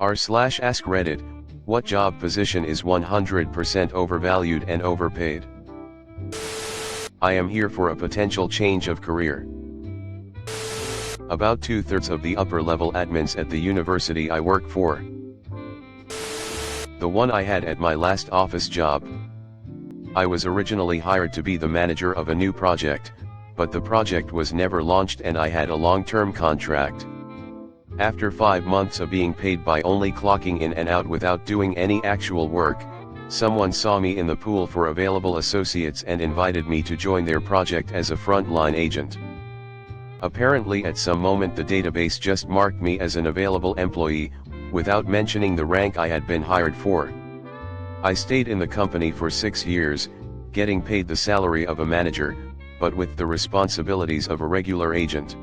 r/AskReddit, what job position is 100% overvalued and overpaid? I am here for a potential change of career. About 2/3 of the upper-level admins at the university I work for. The one I had at my last office job. I was originally hired to be the manager of a new project, but the project was never launched and I had a long-term contract. After 5 months of being paid by only clocking in and out without doing any actual work, someone saw me in the pool for available associates and invited me to join their project as a frontline agent. Apparently at some moment the database just marked me as an available employee, without mentioning the rank I had been hired for. I stayed in the company for 6 years, getting paid the salary of a manager, but with the responsibilities of a regular agent.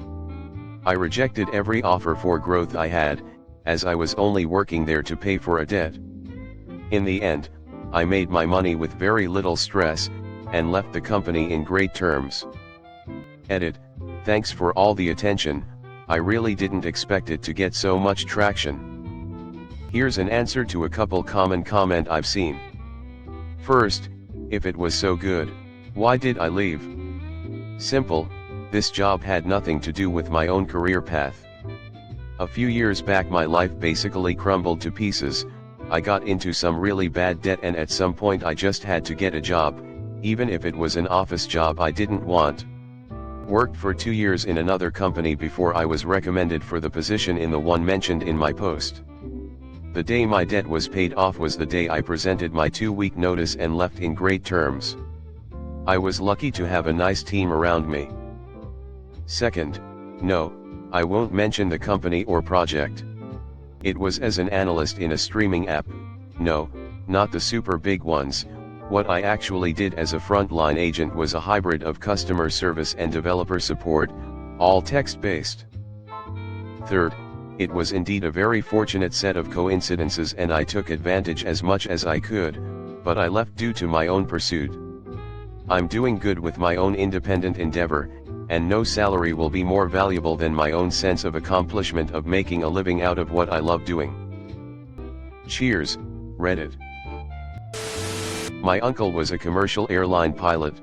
I rejected every offer for growth I had, as I was only working there to pay for a debt. In the end, I made my money with very little stress, and left the company in great terms. Edit, thanks for all the attention, I really didn't expect it to get so much traction. Here's an answer to a couple common comment I've seen. First, if it was so good, why did I leave? Simple, this job had nothing to do with my own career path. A few years back my life basically crumbled to pieces, I got into some really bad debt and at some point I just had to get a job, even if it was an office job I didn't want. Worked for 2 years in another company before I was recommended for the position in the one mentioned in my post. The day my debt was paid off was the day I presented my 2-week notice and left in great terms. I was lucky to have a nice team around me. Second, no, I won't mention the company or project. It was as an analyst in a streaming app, no, not the super big ones. What I actually did as a frontline agent was a hybrid of customer service and developer support, all text-based. Third, it was indeed a very fortunate set of coincidences and I took advantage as much as I could, but I left due to my own pursuit. I'm doing good with my own independent endeavor, and no salary will be more valuable than my own sense of accomplishment of making a living out of what I love doing. Cheers, Reddit. My uncle was a commercial airline pilot.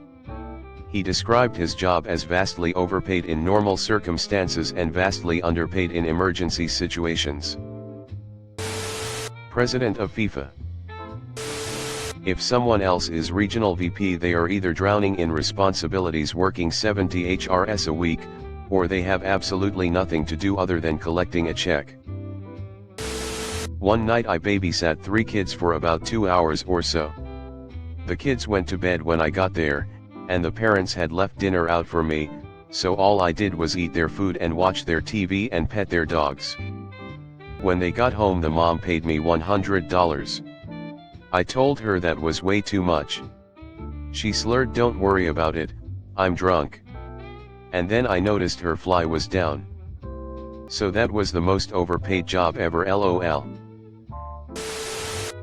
He described his job as vastly overpaid in normal circumstances and vastly underpaid in emergency situations. President of FIFA. If someone else is regional VP, they are either drowning in responsibilities working 70 HRS a week, or they have absolutely nothing to do other than collecting a check. One night I babysat 3 kids for about 2 hours or so. The kids went to bed when I got there, and the parents had left dinner out for me, so all I did was eat their food and watch their TV and pet their dogs. When they got home the mom paid me $100. I told her that was way too much. She slurred, "Don't worry about it, I'm drunk." And then I noticed her fly was down. So that was the most overpaid job ever, LOL.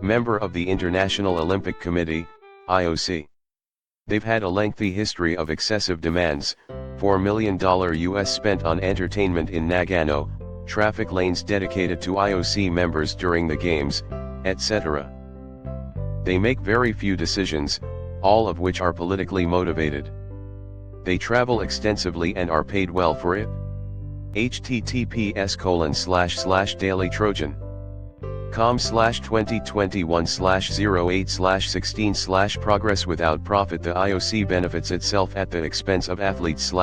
Member of the International Olympic Committee, IOC. They've had a lengthy history of excessive demands, $4 million US spent on entertainment in Nagano, traffic lanes dedicated to IOC members during the games, etc. They make very few decisions, all of which are politically motivated. They travel extensively and are paid well for it. https://dailytrojan.com/2021/08/16/ progress without profit. The IOC benefits itself at the expense of athletes.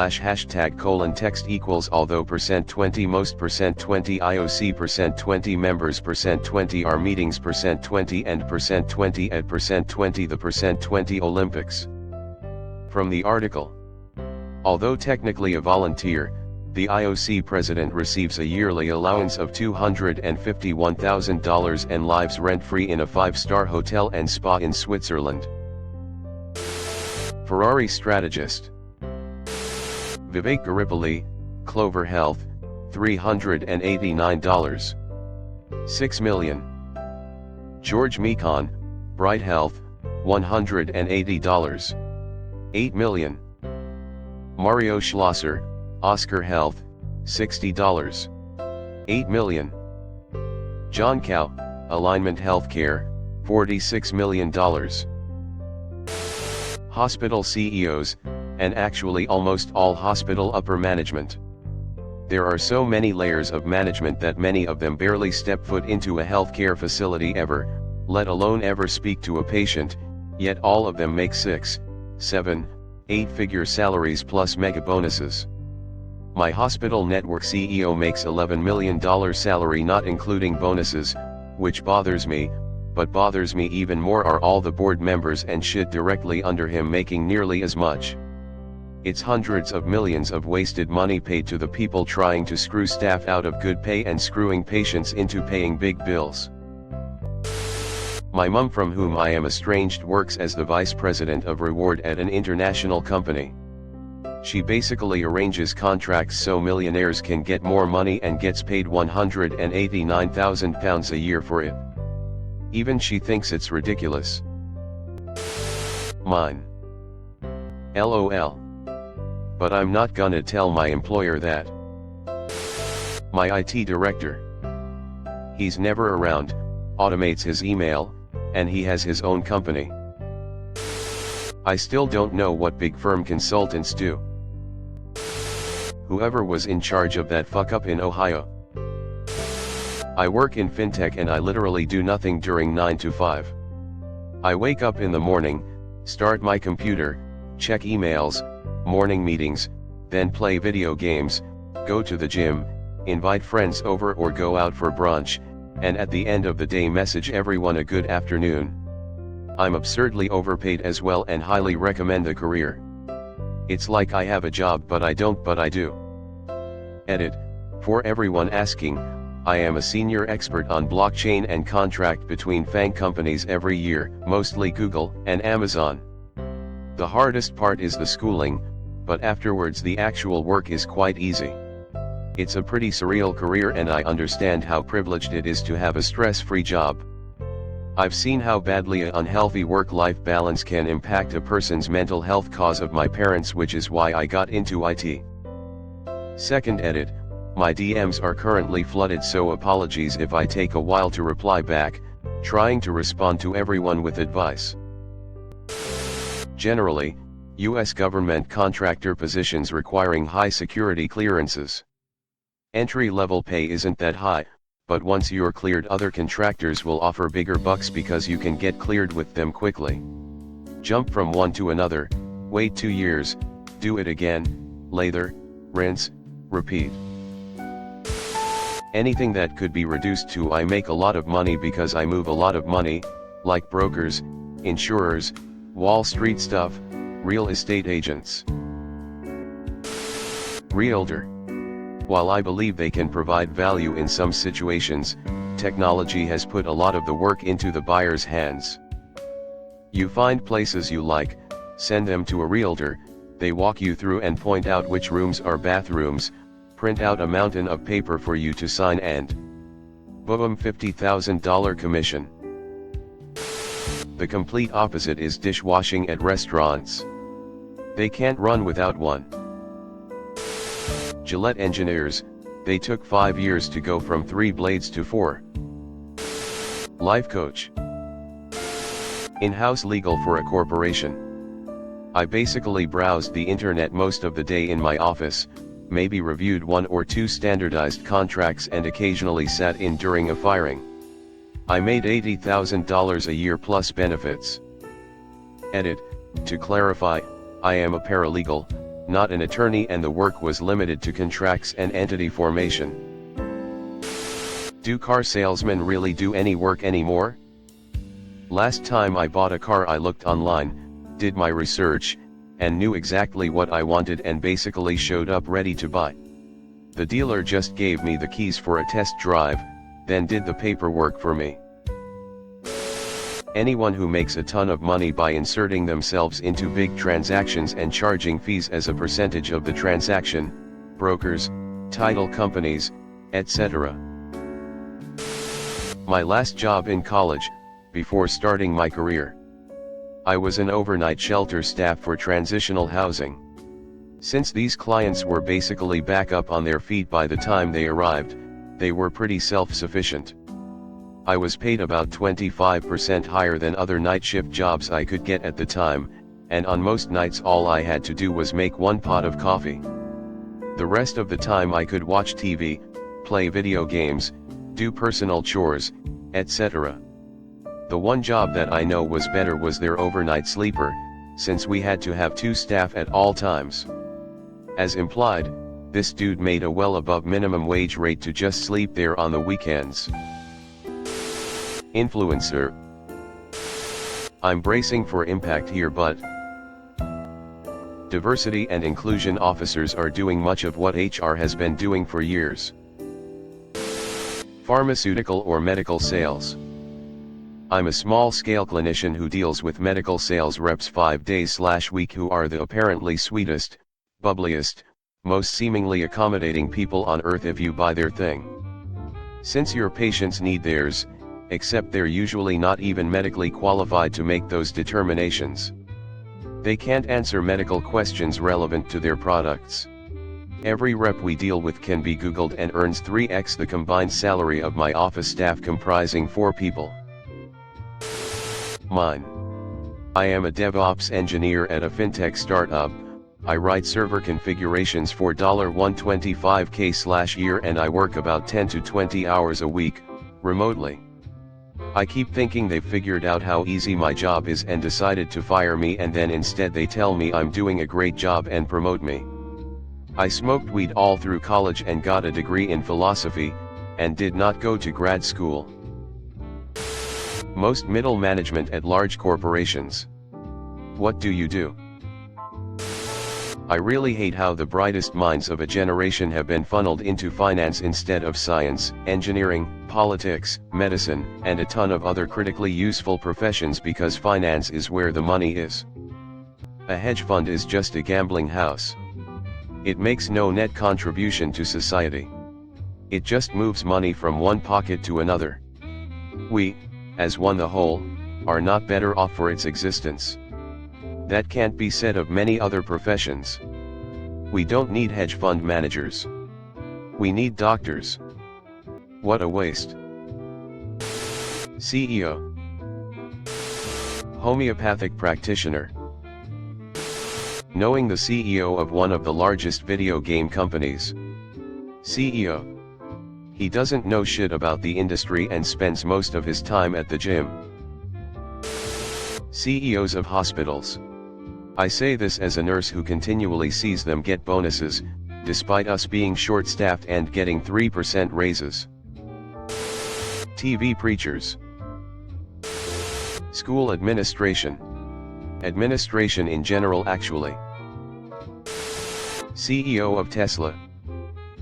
#text equals although %20 most %20 IOC %20 members %20 are meetings %20 and %20 at %20 the %20 Olympics. From the article. Although technically a volunteer, the IOC president receives a yearly allowance of $251,000 and lives rent-free in a 5-star hotel and spa in Switzerland. Ferrari strategist. Vivek Garipalli, Clover Health, $389. 6 million. George Mekon, Bright Health, $180. 8 million. Mario Schlosser, Oscar Health, $60. 8 million. John Cow, Alignment Healthcare, $46 million. Hospital CEOs, and actually almost all hospital upper management. There are so many layers of management that many of them barely step foot into a healthcare facility ever, let alone ever speak to a patient, yet all of them make 6, 7, 8-figure salaries plus mega bonuses. My hospital network CEO makes $11 million salary not including bonuses, which bothers me, but bothers me even more are all the board members and shit directly under him making nearly as much. It's hundreds of millions of wasted money paid to the people trying to screw staff out of good pay and screwing patients into paying big bills. My mum, from whom I am estranged, works as the vice president of reward at an international company. She basically arranges contracts so millionaires can get more money and gets paid £189,000 a year for it. Even she thinks it's ridiculous. Mine. LOL. But I'm not gonna tell my employer that. My IT director. He's never around, automates his email, and he has his own company. I still don't know what big firm consultants do. Whoever was in charge of that fuck up in Ohio. I work in fintech and I literally do nothing during 9 to 5. I wake up in the morning, start my computer, check emails, morning meetings, then play video games, go to the gym, invite friends over or go out for brunch, and at the end of the day message everyone a good afternoon. I'm absurdly overpaid as well and highly recommend the career. It's like I have a job but I don't, but I do. Edit. For everyone asking, I am a senior expert on blockchain and contract between FANG companies every year, mostly Google and Amazon. The hardest part is the schooling, but afterwards the actual work is quite easy. It's a pretty surreal career and I understand how privileged it is to have a stress-free job. I've seen how badly an unhealthy work-life balance can impact a person's mental health, cause of my parents, which is why I got into IT. Second edit, my DMs are currently flooded, so apologies if I take a while to reply back, trying to respond to everyone with advice. Generally, US government contractor positions requiring high security clearances. Entry-level pay isn't that high, but once you're cleared other contractors will offer bigger bucks because you can get cleared with them quickly. Jump from one to another, wait 2 years, do it again, lather, rinse, repeat. Anything that could be reduced to I make a lot of money because I move a lot of money, like brokers, insurers, Wall Street stuff, real estate agents. Realtor. While I believe they can provide value in some situations, technology has put a lot of the work into the buyer's hands. You find places you like, send them to a realtor, they walk you through and point out which rooms are bathrooms, print out a mountain of paper for you to sign and boom, $50,000 commission. The complete opposite is dishwashing at restaurants. They can't run without one. Gillette engineers, they took 5 years to go from 3 blades to 4. Life coach. In-house legal for a corporation. I basically browsed the internet most of the day in my office, maybe reviewed 1 or 2 standardized contracts and occasionally sat in during a firing. I made $80,000 a year plus benefits. Edit. To clarify, I am a paralegal, not an attorney, and the work was limited to contracts and entity formation. Do car salesmen really do any work anymore? Last time I bought a car I looked online, did my research, and knew exactly what I wanted and basically showed up ready to buy. The dealer just gave me the keys for a test drive, then did the paperwork for me. Anyone who makes a ton of money by inserting themselves into big transactions and charging fees as a percentage of the transaction, brokers, title companies, etc. My last job in college, before starting my career, I was an overnight shelter staff for transitional housing. Since these clients were basically back up on their feet by the time they arrived, they were pretty self-sufficient. I was paid about 25% higher than other night shift jobs I could get at the time, and on most nights all I had to do was make one pot of coffee. The rest of the time I could watch TV, play video games, do personal chores, etc. The one job that I know was better was their overnight sleeper, since we had to have 2 staff at all times. As implied, this dude made a well above minimum wage rate to just sleep there on the weekends. Influencer. I'm bracing for impact here, but diversity and inclusion officers are doing much of what HR has been doing for years. Pharmaceutical or medical sales. I'm a small-scale clinician who deals with medical sales reps 5 days/week who are the apparently sweetest, bubbliest, most seemingly accommodating people on earth if you buy their thing. Since your patients need theirs, except they're usually not even medically qualified to make those determinations. They can't answer medical questions relevant to their products. Every rep we deal with can be Googled and earns 3x the combined salary of my office staff comprising 4 people. Mine. I am a DevOps engineer at a fintech startup. I write server configurations for $125K/year and I work about 10 to 20 hours a week, remotely. I keep thinking they've figured out how easy my job is and decided to fire me, and then instead they tell me I'm doing a great job and promote me. I smoked weed all through college and got a degree in philosophy, and did not go to grad school. Most middle management at large corporations. What do you do? I really hate how the brightest minds of a generation have been funneled into finance instead of science, engineering, politics, medicine, and a ton of other critically useful professions because finance is where the money is. A hedge fund is just a gambling house. It makes no net contribution to society. It just moves money from one pocket to another. We, as one the whole, are not better off for its existence. That can't be said of many other professions. We don't need hedge fund managers. We need doctors. What a waste. CEO. Homeopathic practitioner. Knowing the CEO of one of the largest video game companies. CEO. He doesn't know shit about the industry and spends most of his time at the gym. CEOs of hospitals. I say this as a nurse who continually sees them get bonuses, despite us being short-staffed and getting 3% raises. TV preachers. School administration. Administration in general actually. CEO of Tesla.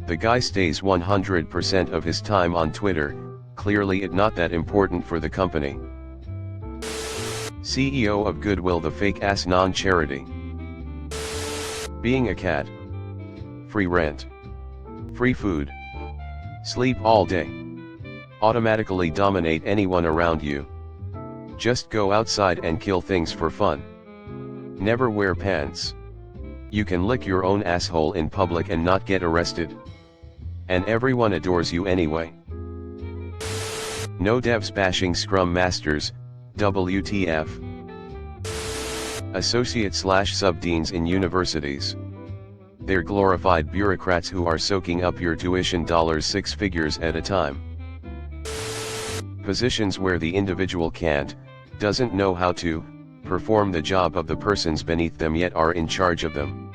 The guy stays 100% of his time on Twitter, clearly it not that important for the company. CEO of Goodwill, the fake-ass non-charity. Being a cat. Free rent. Free food. Sleep all day. Automatically dominate anyone around you. Just go outside and kill things for fun. Never wear pants. You can lick your own asshole in public and not get arrested. And everyone adores you anyway. No devs bashing Scrum Masters, WTF. Associate/sub-deans in universities. They're glorified bureaucrats who are soaking up your tuition $6 figures at a time. Positions where the individual can't, doesn't know how to, perform the job of the persons beneath them yet are in charge of them.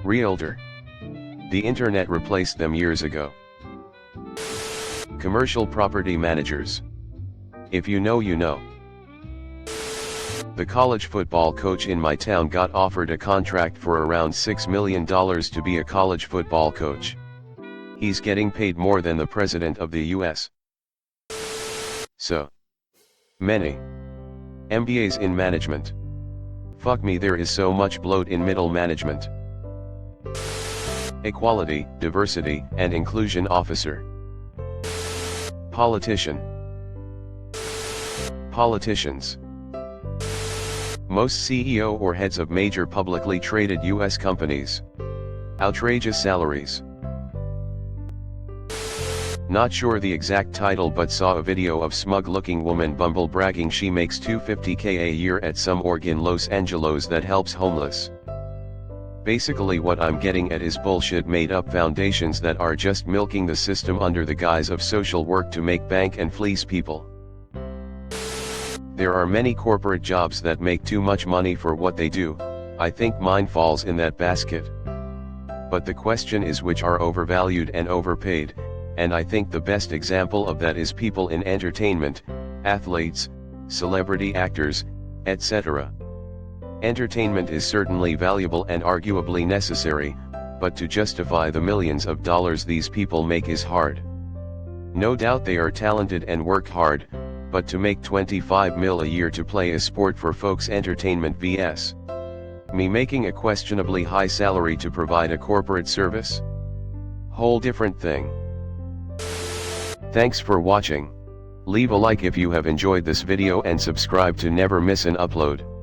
Realtor. The internet replaced them years ago. Commercial property managers. If you know, you know. The college football coach in my town got offered a contract for around $6 million to be a college football coach. He's getting paid more than the president of the US. So many MBAs in management. Fuck me, there is so much bloat in middle management. Equality, diversity, and inclusion officer. Politician. Politicians. Most CEO or heads of major publicly traded US companies. Outrageous salaries. Not sure the exact title, but saw a video of smug looking woman bumble bragging she makes $250K a year at some org in Los Angeles that helps homeless. Basically what I'm getting at is bullshit made up foundations that are just milking the system under the guise of social work to make bank and fleece people. There are many corporate jobs that make too much money for what they do. I think mine falls in that basket. But the question is which are overvalued and overpaid, and I think the best example of that is people in entertainment, athletes, celebrity actors, etc. Entertainment is certainly valuable and arguably necessary, but to justify the millions of dollars these people make is hard. No doubt they are talented and work hard, but to make 25 mil a year to play a sport for folks' entertainment vs. me making a questionably high salary to provide a corporate service? Whole different thing. Thanks for watching. Leave a like if you have enjoyed this video and subscribe to never miss an upload.